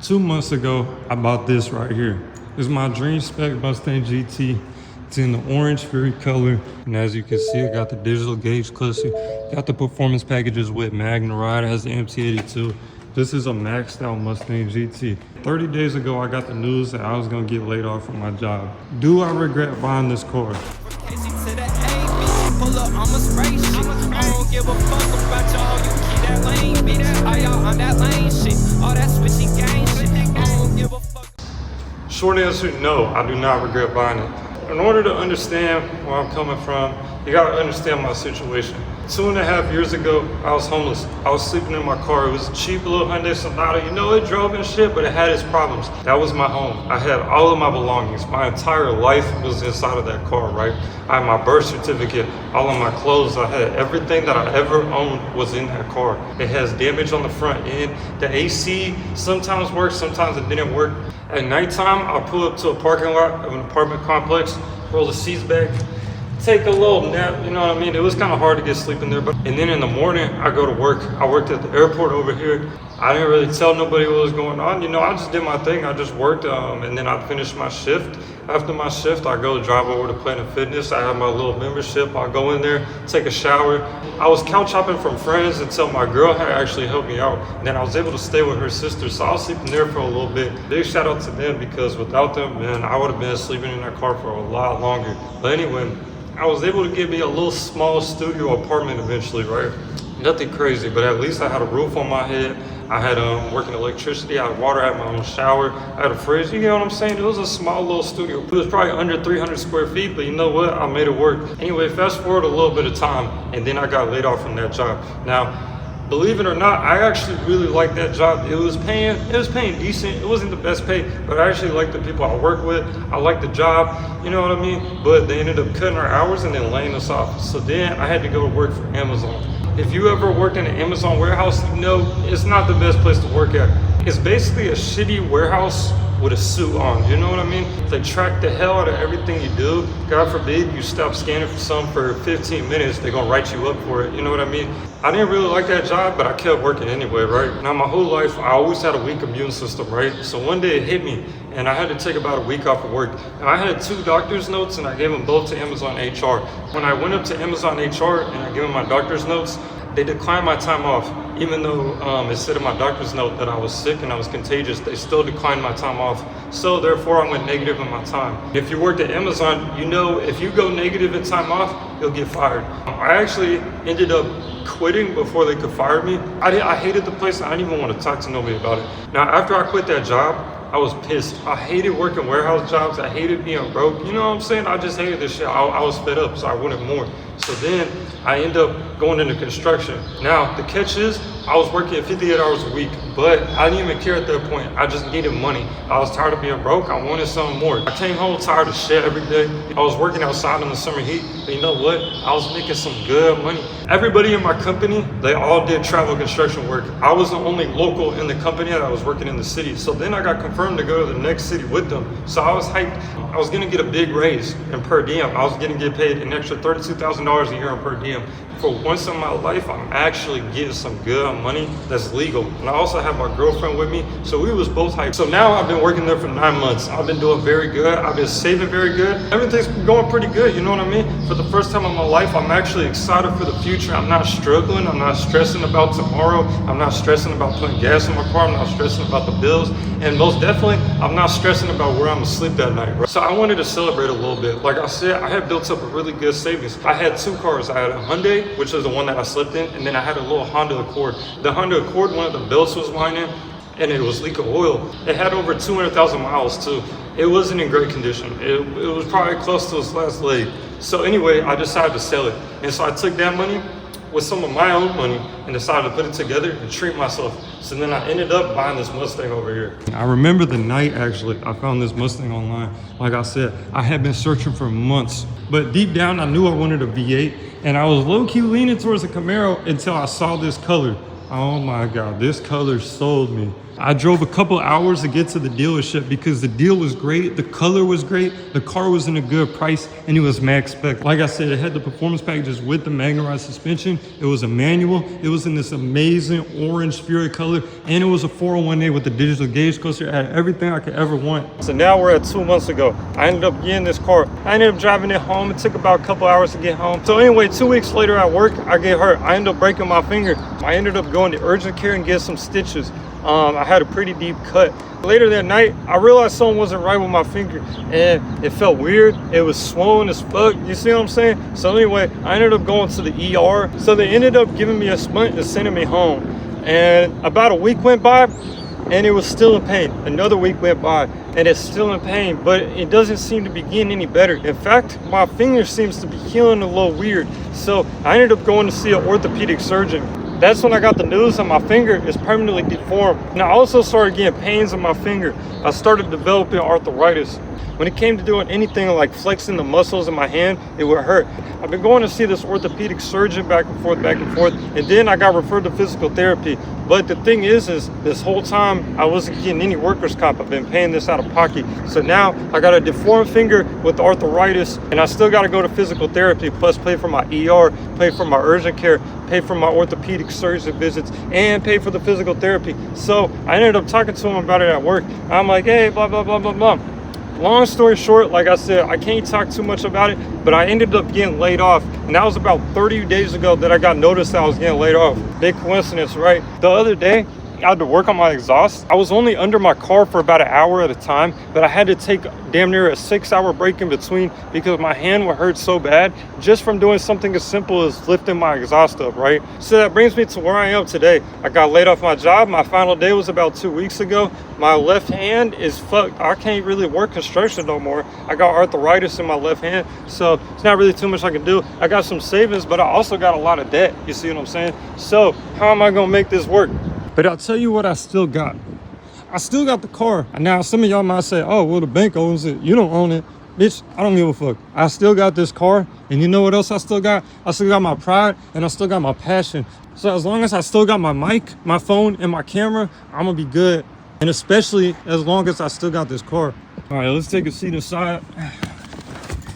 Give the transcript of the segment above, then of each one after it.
2 months ago, I bought this right here. This is my dream spec Mustang GT. It's in the orange fury color. And as you can see, it got the digital gauge cluster. Got the performance packages with Magna Ride. It has the MT82. This is a maxed out Mustang GT. 30 days ago, I got the news that I was gonna get laid off from my job. Do I regret buying this car? Pull up, I'm a spray shit. I don't give a fuck about y'all. You keep that lane, bitch. All y'all on that lane shit. All that switching gang shit. I don't give a fuck. Short answer, no, I do not regret buying it. In order to understand where I'm coming from, you gotta understand my situation. 2.5 years ago, I was homeless. I was sleeping in my car. It was a cheap little Hyundai Sonata. You know, it drove and shit, but it had its problems. That was my home. I had all of my belongings. My entire life was inside of that car, right? I had my birth certificate, all of my clothes. I had everything that I ever owned was in that car. It has damage on the front end. The AC sometimes works, sometimes it didn't work. At nighttime, I'll pull up to a parking lot of an apartment complex, roll the seats back, take a little nap, you know what I mean? It was kind of hard to get sleep in there, and then in the morning, I go to work. I worked at the airport over here. I didn't really tell nobody what was going on. You know, I just did my thing. I just worked, and then I finished my shift. After my shift, I go drive over to Planet Fitness. I have my little membership. I go in there, take a shower. I was couch hopping from friends until my girl had actually helped me out. And then I was able to stay with her sister, so I was sleeping there for a little bit. Big shout out to them, because without them, man, I would have been sleeping in that car for a lot longer. But anyway, I was able to get me a little small studio apartment eventually, right? Nothing crazy, but at least I had a roof on my head. I had working electricity, I had water, I had my own shower, I had a fridge, you know what I'm saying? It was a small little studio. It was probably under 300 square feet, but you know what? I made it work. Anyway, fast forward a little bit of time, and then I got laid off from that job. Now, believe it or not, I actually really liked that job. It was paying decent. It wasn't the best pay, but I actually liked the people I work with. I liked the job, you know what I mean? But they ended up cutting our hours and then laying us off. So then I had to go to work for Amazon. If you ever worked in an Amazon warehouse, you know it's not the best place to work at. It's basically a shitty warehouse with a suit on, you know what I mean? They track the hell out of everything you do. God forbid you stop scanning for something for 15 minutes, they're gonna write you up for it, you know what I mean? I didn't really like that job, but I kept working anyway, right? Now my whole life, I always had a weak immune system, right? So one day it hit me, and I had to take about a week off of work. And I had 2 doctor's notes, and I gave them both to Amazon HR. When I went up to Amazon HR and I gave them my doctor's notes, they declined my time off. Even though it said in my doctor's note that I was sick and I was contagious, they still declined my time off. So therefore I went negative in my time. If you worked at Amazon, you know if you go negative in time off, you'll get fired. I actually ended up quitting before they could fire me. I hated the place. I didn't even want to talk to nobody about it. Now after I quit that job, I was pissed. I hated working warehouse jobs. I hated being broke. You know what I'm saying? I just hated this shit. I was fed up, so I wanted more. So then I ended up going into construction. Now the catch is, I was working 58 hours a week, but I didn't even care at that point. I just needed money. I was tired of being broke. I wanted something more. I came home tired of shit every day. I was working outside in the summer heat, but you know what? I was making some good money. Everybody in my company, they all did travel construction work. I was the only local in the company that was working in the city. So then I got confirmed to go to the next city with them. So I was hyped. I was gonna get a big raise in per diem. I was gonna get paid an extra $32,000 a year in per diem. For once in my life, I'm actually getting some good money that's legal. And I also have my girlfriend with me, so we was both hyped. So now I've been working there for 9 months. I've been doing very good. I've been saving very good. Everything's going pretty good, you know what I mean? For the first time in my life, I'm actually excited for the future. I'm not struggling. I'm not stressing about tomorrow. I'm not stressing about putting gas in my car. I'm not stressing about the bills. And most definitely, I'm not stressing about where I'm gonna sleep that night, right? So I wanted to celebrate a little bit. Like I said, I had built up a really good savings. I had 2 cars. I had a Hyundai, which is the one that I slept in, and then I had a little Honda Accord. The Honda Accord, one of the belts was whining, and it was leaking oil. It had over 200,000 miles too. It wasn't in great condition. It was probably close to its last leg. So anyway, I decided to sell it. And so I took that money with some of my own money and decided to put it together and treat myself. So then I ended up buying this Mustang over here. I remember the night actually I found this Mustang online. Like I said, I had been searching for months, but deep down I knew I wanted a V8, and I was low-key leaning towards a Camaro until I saw this color. Oh my God, this color sold me. I drove a couple hours to get to the dealership because the deal was great, the color was great, the car was in a good price, and it was max spec. Like I said, it had the performance packages with the magnetized suspension. It was a manual. It was in this amazing orange Fury color, and it was a 401A with the digital gauge cluster. It had everything I could ever want. So now we're at 2 months ago. I ended up getting this car. I ended up driving it home. It took about a couple hours to get home. So anyway, 2 weeks later at work, I get hurt. I ended up breaking my finger. I ended up going to urgent care and getting some stitches. I had a pretty deep cut. Later that night, I realized something wasn't right with my finger, and it felt weird. It was swollen as fuck. You see what I'm saying? So anyway, I ended up going to the ER. So they ended up giving me a splint and sending me home. And about a week went by, and it was still in pain. Another week went by, and it's still in pain, but it doesn't seem to be getting any better. In fact, my finger seems to be healing a little weird. So I ended up going to see an orthopedic surgeon. That's when I got the news that my finger is permanently deformed. And I also started getting pains in my finger. I started developing arthritis. When it came to doing anything like flexing the muscles in my hand, it would hurt. I've been going to see this orthopedic surgeon back and forth, and then I got referred to physical therapy. But the thing is this whole time I wasn't getting any workers' comp. I've been paying this out of pocket. So now I got a deformed finger with arthritis, and I still got to go to physical therapy, plus pay for my ER, pay for my urgent care, pay for my orthopedic surgeon visits, and pay for the physical therapy. So I ended up talking to him about it at work. I'm like, hey, blah, blah, blah, blah, blah. Long story short, like I said, I can't talk too much about it, but I ended up getting laid off. And that was about 30 days ago that I got noticed that I was getting laid off. Big coincidence, right? The other day, I had to work on my exhaust. I was only under my car for about an hour at a time, but I had to take damn near a 6-hour break in between because my hand would hurt so bad just from doing something as simple as lifting my exhaust up, right? So that brings me to where I am today. I got laid off my job. My final day was about 2 weeks ago. My left hand is fucked. I can't really work construction no more. I got arthritis in my left hand, so it's not really too much I can do. I got some savings, but I also got a lot of debt. You see what I'm saying? So how am I gonna make this work? But I'll tell you what I still got. I still got the car. Now, some of y'all might say, oh, well, the bank owns it. You don't own it. Bitch, I don't give a fuck. I still got this car. And you know what else I still got? I still got my pride, and I still got my passion. So as long as I still got my mic, my phone, and my camera, I'm going to be good. And especially as long as I still got this car. All right, let's take a seat aside.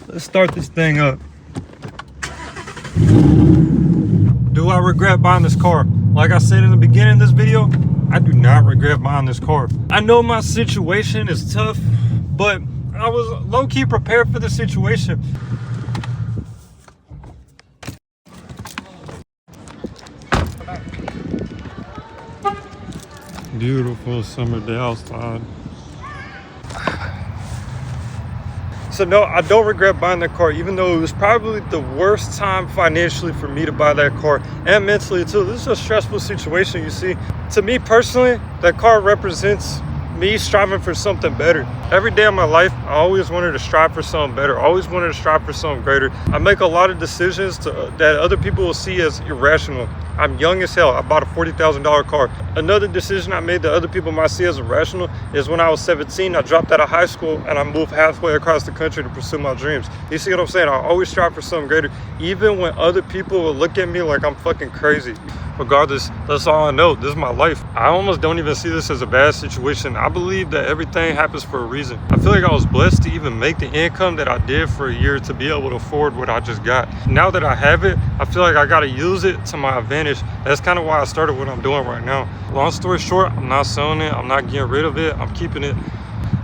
Let's start this thing up. Do I regret buying this car? Like I said in the beginning of this video, I do not regret buying this car. I know my situation is tough, but I was low-key prepared for the situation. Beautiful summer day outside. So no, I don't regret buying that car, even though it was probably the worst time financially for me to buy that car, and mentally too. This is a stressful situation, you see. To me personally, that car represents me striving for something better. Every day of my life, I always wanted to strive for something better. I always wanted to strive for something greater. I make a lot of decisions that other people will see as irrational. I'm young as hell. I bought a $40,000 car. Another decision I made that other people might see as irrational is when I was 17, I dropped out of high school and I moved halfway across the country to pursue my dreams. You see what I'm saying? I always strive for something greater, even when other people will look at me like I'm fucking crazy. Regardless, that's all I know. This is my life. I almost don't even see this as a bad situation. I believe that everything happens for a reason. I feel like I was blessed to even make the income that I did for a year to be able to afford what I just got. Now that I have it, I feel like I gotta use it to my advantage. That's kind of why I started what I'm doing right now. Long story short, I'm not selling it. I'm not getting rid of it. I'm keeping it.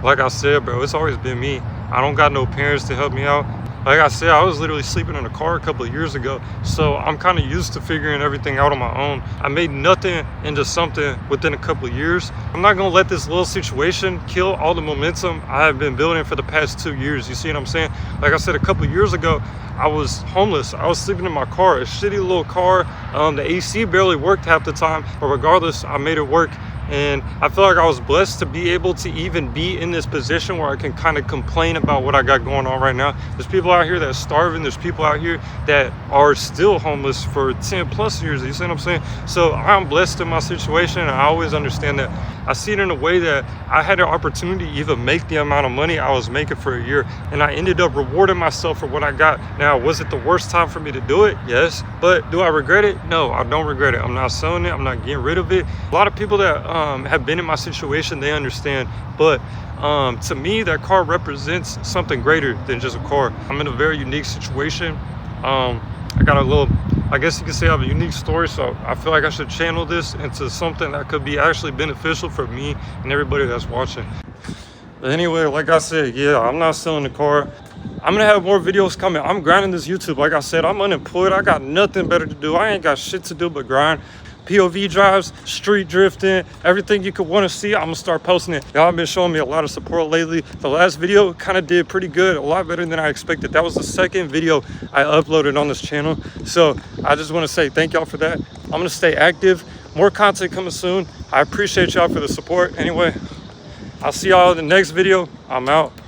Like I said, bro, it's always been me. I don't got no parents to help me out. Like I said, I was literally sleeping in a car a couple of years ago, so I'm kind of used to figuring everything out on my own. I made nothing into something within a couple of years. I'm not gonna let this little situation kill all the momentum I have been building for the past 2 years. You see what I'm saying? Like I said, a couple of years ago, I was homeless. I was sleeping in my car, a shitty little car. The AC barely worked half the time, but regardless, I made it work. And I feel like I was blessed to be able to even be in this position where I can kind of complain about what I got going on right now. There's people out here that are starving. There's people out here that are still homeless for 10 plus years. You see what I'm saying? So I'm blessed in my situation, and I always understand that. I see it in a way that I had an opportunity to even make the amount of money I was making for a year, and I ended up rewarding myself for what I got. Now, was it the worst time for me to do it? Yes. But do I regret it? No, I don't regret it. I'm not selling it. I'm not getting rid of it. A lot of people that have been in my situation, they understand. But to me, that car represents something greater than just a car. I'm in a very unique situation. I got a little, I guess you could say I have a unique story, so I feel like I should channel this into something that could be actually beneficial for me and everybody that's watching. But anyway, like I said, yeah, I'm not selling the car. I'm gonna have more videos coming. I'm grinding this YouTube. Like I said, I'm unemployed. I got nothing better to do. I ain't got shit to do but grind. POV drives, street drifting, everything you could want to see, I'm gonna start posting it. Y'all have been showing me a lot of support lately. The last video kind of did pretty good, a lot better than I expected. That was the second video I uploaded on this channel. So I just want to say thank y'all for that. I'm gonna stay active. More content coming soon. I appreciate y'all for the support. Anyway, I'll see y'all in the next video. I'm out.